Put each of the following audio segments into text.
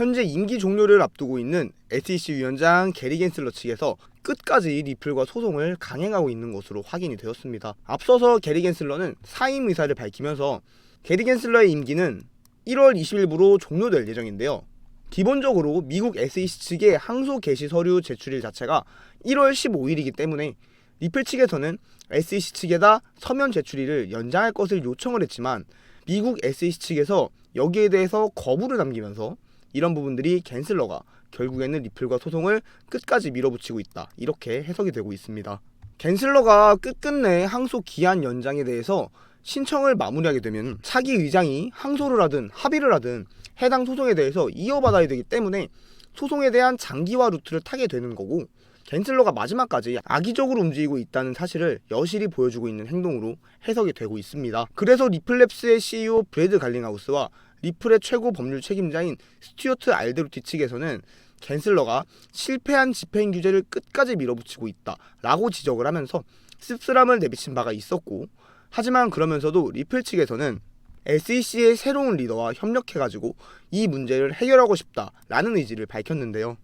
현재 임기 종료를 앞두고 있는 SEC 위원장 게리 갠슬러 측에서 끝까지 리플과 소송을 강행하고 있는 것으로 확인이 되었습니다. 앞서서 게리 갠슬러는 사임 의사를 밝히면서 게리 갠슬러의 임기는 1월 20일부로 종료될 예정인데요. 기본적으로 미국 SEC 측의 항소 개시 서류 제출일 자체가 1월 15일이기 때문에 리플 측에서는 SEC 측에다 서면 제출일을 연장할 것을 요청을 했지만 미국 SEC 측에서 여기에 대해서 거부를 남기면서 이런 부분들이 갠슬러가 결국에는 리플과 소송을 끝까지 밀어붙이고 있다, 이렇게 해석이 되고 있습니다. 갠슬러가 끝끝내 항소 기한 연장에 대해서 신청을 마무리하게 되면 차기 의장이 항소를 하든 합의를 하든 해당 소송에 대해서 이어받아야 되기 때문에 소송에 대한 장기화 루트를 타게 되는 거고, 갠슬러가 마지막까지 악의적으로 움직이고 있다는 사실을 여실히 보여주고 있는 행동으로 해석이 되고 있습니다. 그래서 리플랩스의 CEO 브래드 갈링하우스와 리플의 최고 법률 책임자인 스튜어트 알데로티 측에서는 갠슬러가 실패한 집행 규제를 끝까지 밀어붙이고 있다 라고 지적을 하면서 씁쓸함을 내비친 바가 있었고, 하지만 그러면서도 리플 측에서는 SEC의 새로운 리더와 협력해가지고 이 문제를 해결하고 싶다 라는 의지를 밝혔는데요.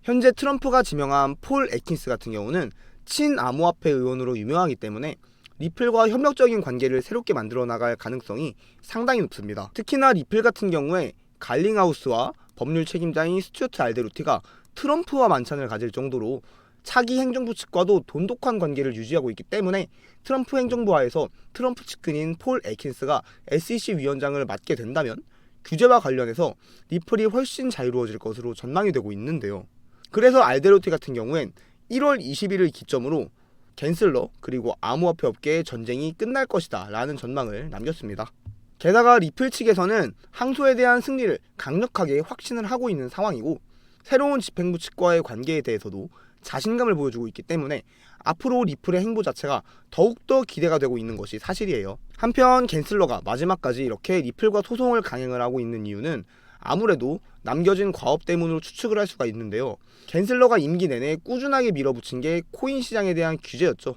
현재 트럼프가 지명한 폴 애킨스 같은 경우는 친암호화폐 의원으로 유명하기 때문에 리플과 협력적인 관계를 새롭게 만들어 나갈 가능성이 상당히 높습니다. 특히나 리플 같은 경우에 갈링하우스와 법률 책임자인 스튜어트 알데로티가 트럼프와 만찬을 가질 정도로 차기 행정부 측과도 돈독한 관계를 유지하고 있기 때문에 트럼프 행정부 하에서 트럼프 측근인 폴 애킨스가 SEC 위원장을 맡게 된다면 규제와 관련해서 리플이 훨씬 자유로워질 것으로 전망이 되고 있는데요. 그래서 알데로티 같은 경우엔 1월 20일을 기점으로 갠슬러 그리고 암호화폐 업계의 전쟁이 끝날 것이다 라는 전망을 남겼습니다. 게다가 리플 측에서는 항소에 대한 승리를 강력하게 확신을 하고 있는 상황이고, 새로운 집행부 측과의 관계에 대해서도 자신감을 보여주고 있기 때문에 앞으로 리플의 행보 자체가 더욱더 기대가 되고 있는 것이 사실이에요. 한편 갠슬러가 마지막까지 이렇게 리플과 소송을 강행을 하고 있는 이유는 아무래도 남겨진 과업 때문으로 추측을 할 수가 있는데요. 갠슬러가 임기 내내 꾸준하게 밀어붙인 게 코인 시장에 대한 규제였죠.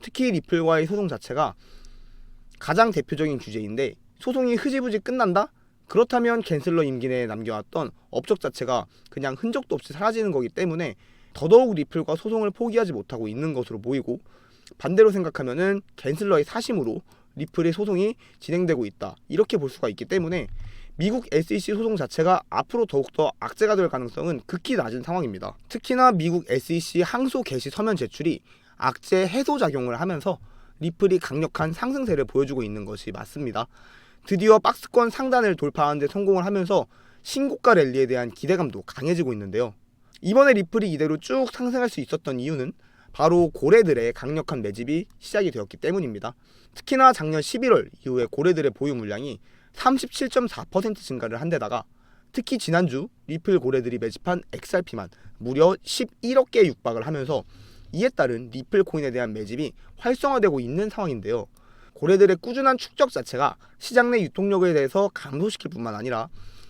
특히 리플과의 소송 자체가 가장 대표적인 규제인데, 소송이 흐지부지 끝난다? 그렇다면 갠슬러 임기 내에 남겨왔던 업적 자체가 그냥 흔적도 없이 사라지는 거기 때문에 더더욱 리플과 소송을 포기하지 못하고 있는 것으로 보이고, 반대로 생각하면은 갠슬러의 사심으로 리플의 소송이 진행되고 있다, 이렇게 볼 수가 있기 때문에 미국 SEC 소송 자체가 앞으로 더욱더 악재가 될 가능성은 극히 낮은 상황입니다. 특히나 미국 SEC 항소 개시 서면 제출이 악재 해소 작용을 하면서 리플이 강력한 상승세를 보여주고 있는 것이 맞습니다. 드디어 박스권 상단을 돌파하는 데 성공을 하면서 신고가 랠리에 대한 기대감도 강해지고 있는데요. 이번에 리플이 이대로 쭉 상승할 수 있었던 이유는 바로 고래들의 강력한 매집이 시작이 되었기 때문입니다. 특히나 작년 11월 이후에 고래들의 보유 물량이 37.4% 증가를 한 데다가 특히 지난주 리플 고래들이 매집한 XRP만 무려 11억 개에 육박을 하면서 이에 따른 리플 코인에 대한 매집이 활성화되고 있는 상황인데요. 고래들의 꾸준한 축적 자체가 시장 내 유통력에 대해서 감소시킬 뿐만 아니라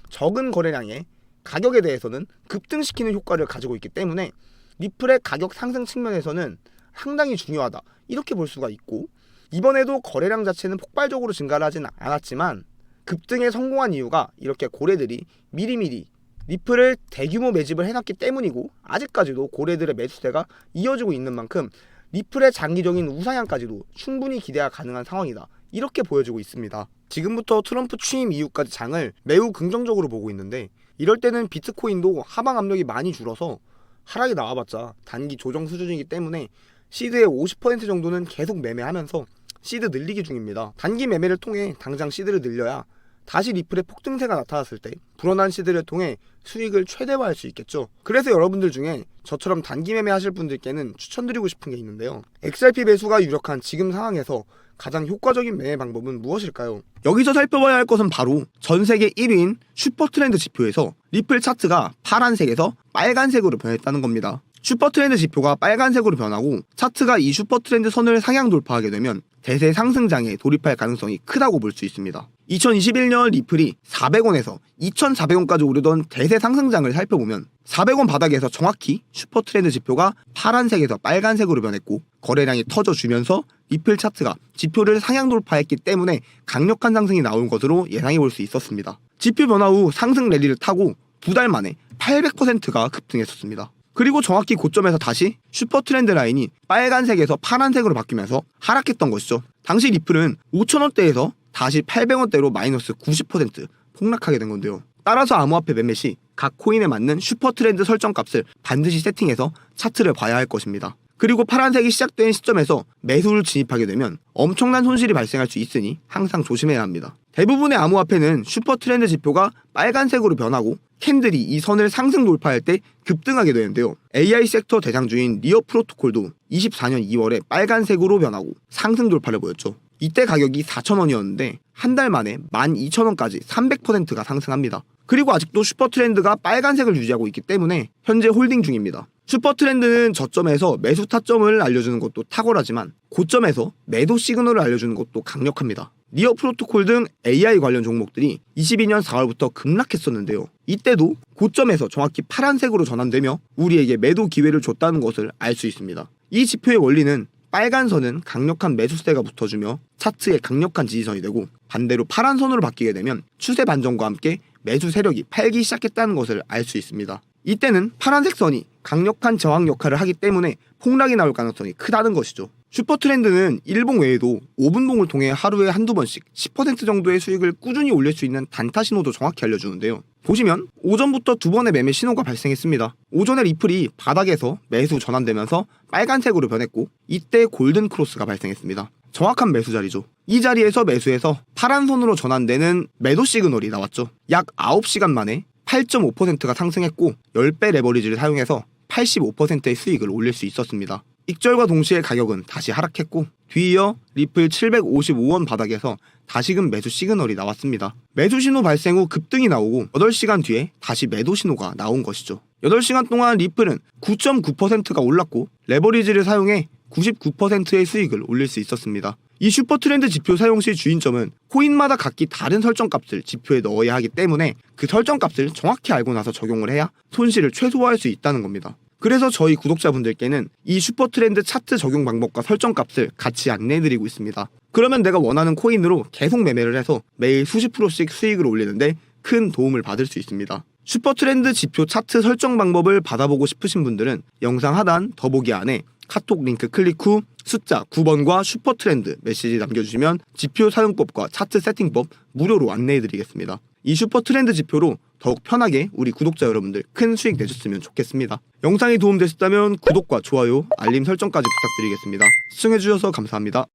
적은 거래량의 가격에 대해서는 급등시키는 효과를 가지고 있기 때문에 리플의 가격 상승 측면에서는 상당히 중요하다, 이렇게 볼 수가 있고, 이번에도 거래량 자체는 폭발적으로 증가를 하진 않았지만 급등에 성공한 이유가 이렇게 고래들이 미리미리 리플을 대규모 매집을 해놨기 때문이고, 아직까지도 고래들의 매수세가 이어지고 있는 만큼 리플의 장기적인 우상향까지도 충분히 기대가 가능한 상황이다, 이렇게 보여지고 있습니다. 지금부터 트럼프 취임 이후까지 장을 매우 긍정적으로 보고 있는데, 이럴 때는 비트코인도 하방 압력이 많이 줄어서 하락이 나와봤자 단기 조정 수준이기 때문에 시드의 50% 정도는 계속 매매하면서 시드 늘리기 중입니다. 단기 매매를 통해 당장 시드를 늘려야 다시 리플의 폭등세가 나타났을 때 불어난 시드를 통해 수익을 최대화할 수 있겠죠. 그래서 여러분들 중에 저처럼 단기 매매 하실 분들께는 추천드리고 싶은 게 있는데요. XRP 매수가 유력한 지금 상황에서 가장 효과적인 매매 방법은 무엇일까요? 여기서 살펴봐야 할 것은 바로 전 세계 1위인 슈퍼트렌드 지표에서 리플 차트가 파란색에서 빨간색으로 변했다는 겁니다. 슈퍼트렌드 지표가 빨간색으로 변하고 차트가 이 슈퍼트렌드 선을 상향 돌파하게 되면 대세 상승장에 돌입할 가능성이 크다고 볼 수 있습니다. 2021년 리플이 400원에서 2,400원까지 오르던 대세 상승장을 살펴보면 400원 바닥에서 정확히 슈퍼트렌드 지표가 파란색에서 빨간색으로 변했고, 거래량이 터져주면서 리플 차트가 지표를 상향 돌파했기 때문에 강력한 상승이 나온 것으로 예상해 볼 수 있었습니다. 지표 변화 후 상승 랠리를 타고 2달 만에 800%가 급등했었습니다. 그리고 정확히 고점에서 다시 슈퍼트렌드 라인이 빨간색에서 파란색으로 바뀌면서 하락했던 것이죠. 당시 리플은 5,000원대에서 다시 800원대로 마이너스 90% 폭락하게 된 건데요. 따라서 암호화폐 매매 시 각 코인에 맞는 슈퍼트렌드 설정값을 반드시 세팅해서 차트를 봐야 할 것입니다. 그리고 파란색이 시작된 시점에서 매수를 진입하게 되면 엄청난 손실이 발생할 수 있으니 항상 조심해야 합니다. 대부분의 암호화폐는 슈퍼트렌드 지표가 빨간색으로 변하고 캔들이 이 선을 상승 돌파할 때 급등하게 되는데요. AI 섹터 대장주인 리어 프로토콜도 24년 2월에 빨간색으로 변하고 상승 돌파를 보였죠. 이때 가격이 4,000원이었는데 한 달 만에 12,000원까지 300%가 상승합니다. 그리고 아직도 슈퍼트렌드가 빨간색을 유지하고 있기 때문에 현재 홀딩 중입니다. 슈퍼트렌드는 저점에서 매수 타점을 알려주는 것도 탁월하지만 고점에서 매도 시그널을 알려주는 것도 강력합니다. 리어 프로토콜 등 AI 관련 종목들이 22년 4월부터 급락했었는데요. 이때도 고점에서 정확히 파란색으로 전환되며 우리에게 매도 기회를 줬다는 것을 알 수 있습니다. 이 지표의 원리는 빨간 선은 강력한 매수세가 붙어주며 차트의 강력한 지지선이 되고 반대로 파란 선으로 바뀌게 되면 추세 반전과 함께 매수 세력이 팔기 시작했다는 것을 알 수 있습니다. 이때는 파란색 선이 강력한 저항 역할을 하기 때문에 폭락이 나올 가능성이 크다는 것이죠. 슈퍼트렌드는 일봉 외에도 5분봉을 통해 하루에 한두 번씩 10% 정도의 수익을 꾸준히 올릴 수 있는 단타 신호도 정확히 알려주는데요. 보시면 오전부터 두 번의 매매 신호가 발생했습니다. 오전에 리플이 바닥에서 매수 전환되면서 빨간색으로 변했고 이때 골든 크로스가 발생했습니다. 정확한 매수 자리죠. 이 자리에서 매수해서 파란 선으로 전환되는 매도 시그널이 나왔죠. 약 9시간 만에 8.5%가 상승했고 10배 레버리지를 사용해서 85%의 수익을 올릴 수 있었습니다. 익절과 동시에 가격은 다시 하락했고 뒤이어 리플 755원 바닥에서 다시금 매수 시그널이 나왔습니다. 매수 신호 발생 후 급등이 나오고 8시간 뒤에 다시 매도 신호가 나온 것이죠. 8시간 동안 리플은 9.9%가 올랐고 레버리지를 사용해 99%의 수익을 올릴 수 있었습니다. 이 슈퍼트렌드 지표 사용 시 주의점은 코인마다 각기 다른 설정값을 지표에 넣어야 하기 때문에 그 설정값을 정확히 알고 나서 적용을 해야 손실을 최소화할 수 있다는 겁니다. 그래서 저희 구독자분들께는 이 슈퍼트렌드 차트 적용 방법과 설정값을 같이 안내해드리고 있습니다. 그러면 내가 원하는 코인으로 계속 매매를 해서 매일 수십 프로씩 수익을 올리는데 큰 도움을 받을 수 있습니다. 슈퍼트렌드 지표 차트 설정 방법을 받아보고 싶으신 분들은 영상 하단 더보기 안에 카톡 링크 클릭 후 숫자 9번과 슈퍼트렌드 메시지 남겨주시면 지표 사용법과 차트 세팅법 무료로 안내해드리겠습니다. 이 슈퍼트렌드 지표로 더욱 편하게 우리 구독자 여러분들 큰 수익 내셨으면 좋겠습니다. 영상이 도움되셨다면 구독과 좋아요, 알림 설정까지 부탁드리겠습니다. 시청해주셔서 감사합니다.